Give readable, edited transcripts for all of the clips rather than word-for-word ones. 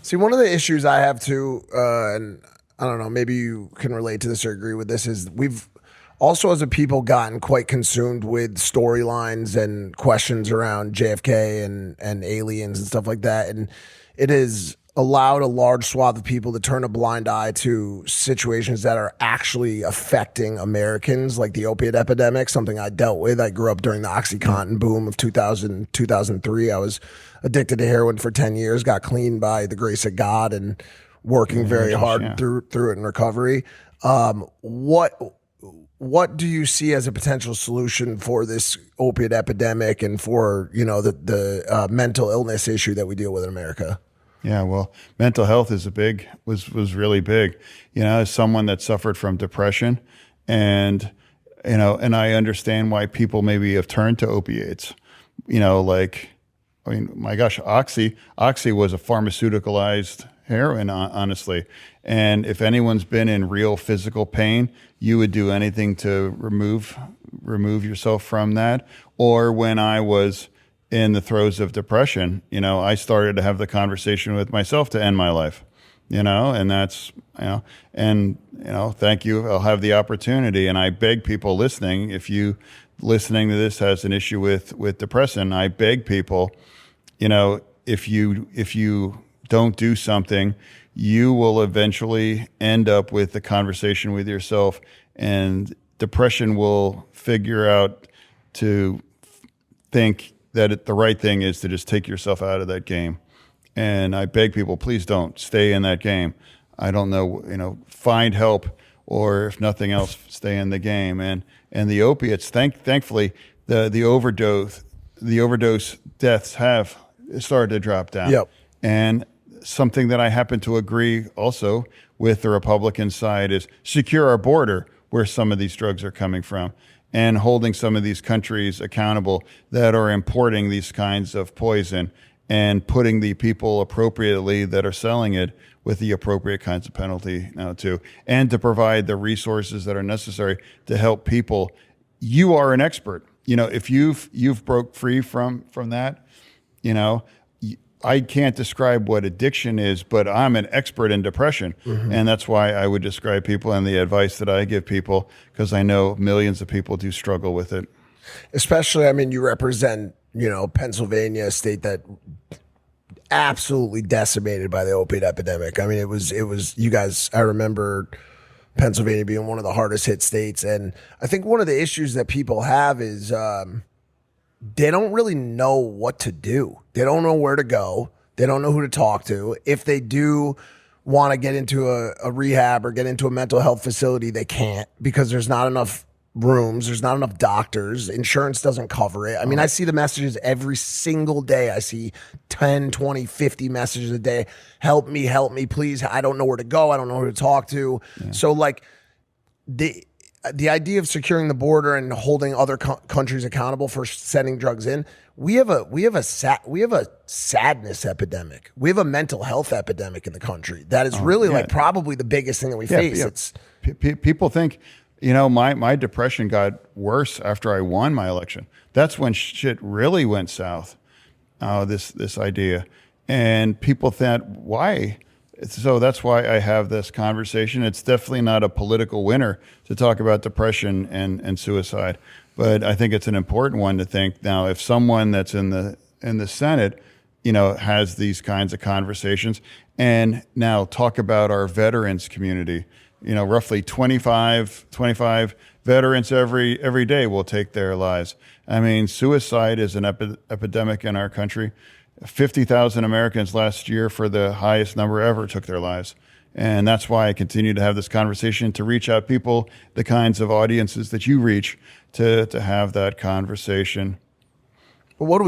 See, one of the issues I have too, and I don't know, maybe you can relate to this or agree with this, is we've also as a people gotten quite consumed with storylines and questions around JFK and aliens and stuff like that. And it has allowed a large swath of people to turn a blind eye to situations that are actually affecting Americans, like the opiate epidemic, something I dealt with. I grew up during the OxyContin boom of 2000, 2003. I was addicted to heroin for 10 years, got clean by the grace of God and working very hard through it in recovery. What do you see as a potential solution for this opiate epidemic and for, you know, the mental illness issue that we deal with in America? Yeah, well, mental health was really big. You know, as someone that suffered from depression, and and I understand why people maybe have turned to opiates. You know, like, I mean, my gosh, Oxy was a pharmaceuticalized heroin, honestly. And if anyone's been in real physical pain, you would do anything to remove yourself from that. Or when I was in the throes of depression, I started to have the conversation with myself to end my life, and that's, thank you. I'll have the opportunity. And I beg people listening, if you listening to this has an issue with depression, I beg people, if you don't do something, you will eventually end up with a conversation with yourself, and depression will figure out to think that the right thing is to just take yourself out of that game. And I beg people, please don't stay in that game. I don't know, find help, or if nothing else, stay in the game. And the opiates, thankfully, the overdose deaths have started to drop down. Yep. And something that I happen to agree also with the Republican side is secure our border where some of these drugs are coming from, and holding some of these countries accountable that are importing these kinds of poison, and putting the people appropriately that are selling it with the appropriate kinds of penalty now too, and to provide the resources that are necessary to help people. You are an expert. If you've broke free from that, I can't describe what addiction is, but I'm an expert in depression. Mm-hmm. And that's why I would describe people, and the advice that I give people, because I know millions of people do struggle with it. Especially, you represent, Pennsylvania, a state that absolutely decimated by the opiate epidemic. It was you guys, I remember Pennsylvania being one of the hardest hit states. And I think one of the issues that people have is, they don't really know what to do. They don't know where to go. They don't know who to talk to. If they do want to get into a rehab or get into a mental health facility, they can't, because there's not enough rooms. There's not enough doctors. Insurance doesn't cover it. I see the messages every single day. I see 10, 20, 50 messages a day. Help me, please. I don't know where to go. I don't know who to talk to. Yeah. So the idea of securing the border and holding other countries accountable for sending drugs in, we have a sadness epidemic. We have a mental health epidemic in the country that is really probably the biggest thing that we face. Yeah. It's people think, my depression got worse after I won my election. That's when shit really went south. This idea, and people thought, why? So that's why I have this conversation. It's definitely not a political winner to talk about depression and suicide, but I think it's an important one to think. Now, if someone that's in the Senate, has these kinds of conversations, and now talk about our veterans community, roughly 25 veterans every day will take their lives. Suicide is an epidemic in our country. 50,000 Americans last year, for the highest number ever, took their lives. And that's why I continue to have this conversation, to reach out people, the kinds of audiences that you reach, to have that conversation. But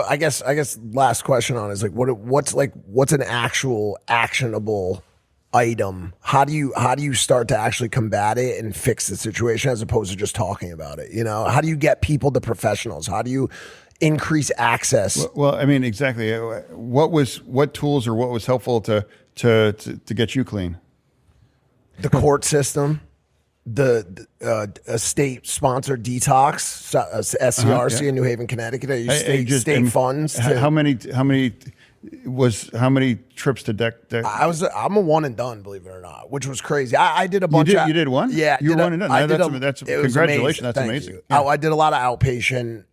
I guess last question on is what's an actual actionable item? How do you start to actually combat it and fix the situation, as opposed to just talking about it? How do you get people to professionals? How do you increase access? Well, exactly. What tools or what was helpful to get you clean? The court system, the state-sponsored detox, SCRC in New Haven, Connecticut. State funds. How many was how many trips to deck? I'm a one and done, believe it or not, which was crazy. I did a bunch. You did one? Yeah, you were one and done. That's it was congratulations. amazing. That's Thank amazing. you. Yeah. I did a lot of outpatient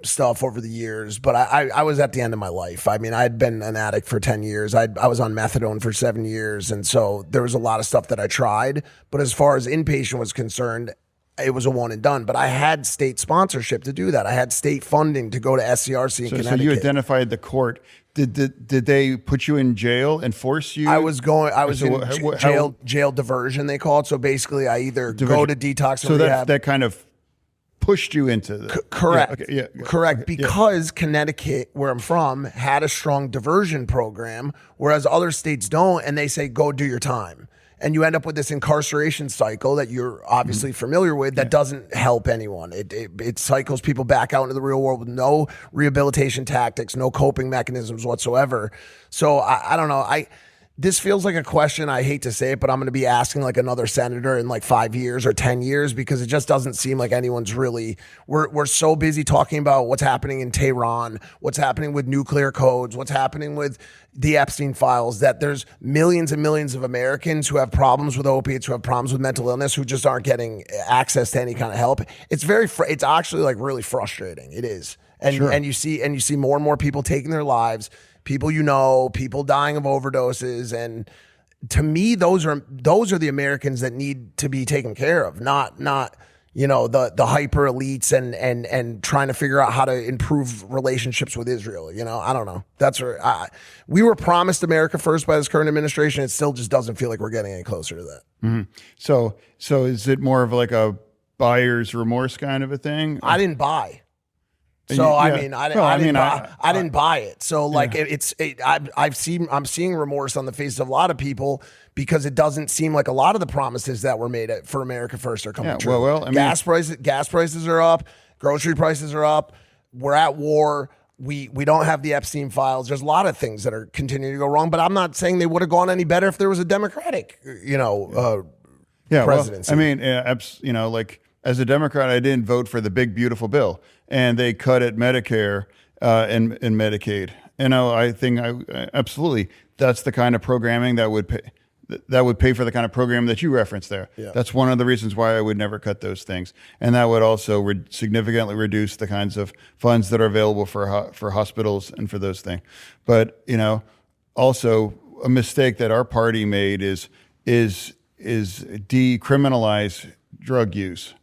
stuff over the years, but I was at the end of my life. I mean, I had been an addict for 10 years. I was on methadone for 7 years, and so there was a lot of stuff that I tried. But as far as inpatient was concerned, it was a one and done, but I had state sponsorship to do that. I had state funding to go to SCRC in Connecticut. So you identified the court. Did they put you in jail and force you? I was in jail diversion, they call it. So basically, I either go to detox or rehab. That kind of pushed you into the correct. Yeah, okay, correct. Because Connecticut, where I'm from, had a strong diversion program, whereas other states don't, and they say go do your time. And you end up with this incarceration cycle that you're obviously familiar with that doesn't help anyone. It cycles people back out into the real world with no rehabilitation tactics, no coping mechanisms whatsoever. So I don't know. This feels like a question, I hate to say it, but I'm going to be asking like another senator in like 5 years or 10 years because it just doesn't seem like anyone's really, we're so busy talking about what's happening in Tehran, what's happening with nuclear codes, what's happening with the Epstein files, that there's millions and millions of Americans who have problems with opiates, who have problems with mental illness, who just aren't getting access to any kind of help. It's it's actually like really frustrating. It is. And, and you see more and more people taking their lives, people people dying of overdoses, and to me, those are the Americans that need to be taken care of, not the hyper elites and trying to figure out how to improve relationships with Israel. I don't know. That's where we were promised America first by this current administration. It still just doesn't feel like we're getting any closer to that. Mm-hmm. So is it more of like a buyer's remorse kind of a thing? I didn't buy. So I didn't buy it. So like I'm seeing remorse on the faces of a lot of people because it doesn't seem like a lot of the promises that were made for America First are coming true. Well, I mean, gas prices are up, grocery prices are up. We're at war. We don't have the Epstein files. There's a lot of things that are continuing to go wrong. But I'm not saying they would have gone any better if there was a Democratic, presidency. Well, I mean, like as a Democrat, I didn't vote for the big beautiful bill, and they cut at Medicare and Medicaid. I think absolutely that's the kind of programming that would pay for the kind of program that you referenced there. Yeah. That's one of the reasons why I would never cut those things, and that would also significantly reduce the kinds of funds that are available for hospitals and for those things. But also a mistake that our party made is decriminalize drug use.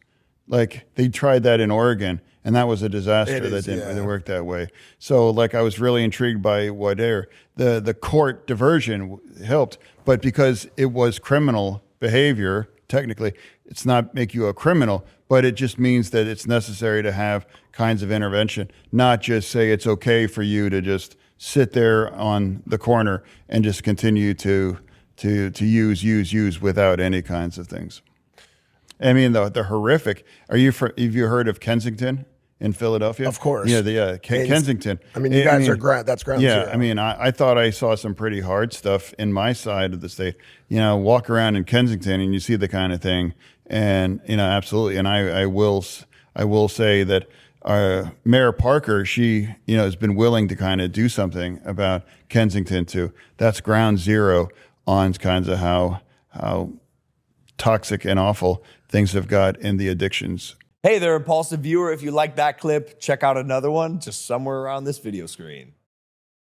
Like they tried that in Oregon, and that was a disaster. That didn't work that way. So, like, I was really intrigued by Wader. The court diversion helped, but because it was criminal behavior, technically, it's not make you a criminal, but it just means that it's necessary to have kinds of intervention, not just say it's okay for you to just sit there on the corner and just continue to use without any kinds of things. I mean, the horrific. Have you heard of Kensington in Philadelphia? Of course. Yeah, Kensington. I mean, that's ground yeah, zero. I mean, I thought I saw some pretty hard stuff in my side of the state. Walk around in Kensington and you see the kind of thing, and absolutely. And I will say that Mayor Parker, she has been willing to kind of do something about Kensington too. That's ground zero on kinds of how toxic and awful things have got in the addictions. Hey there, Impulsive viewer. If you like that clip, check out another one just somewhere around this video screen.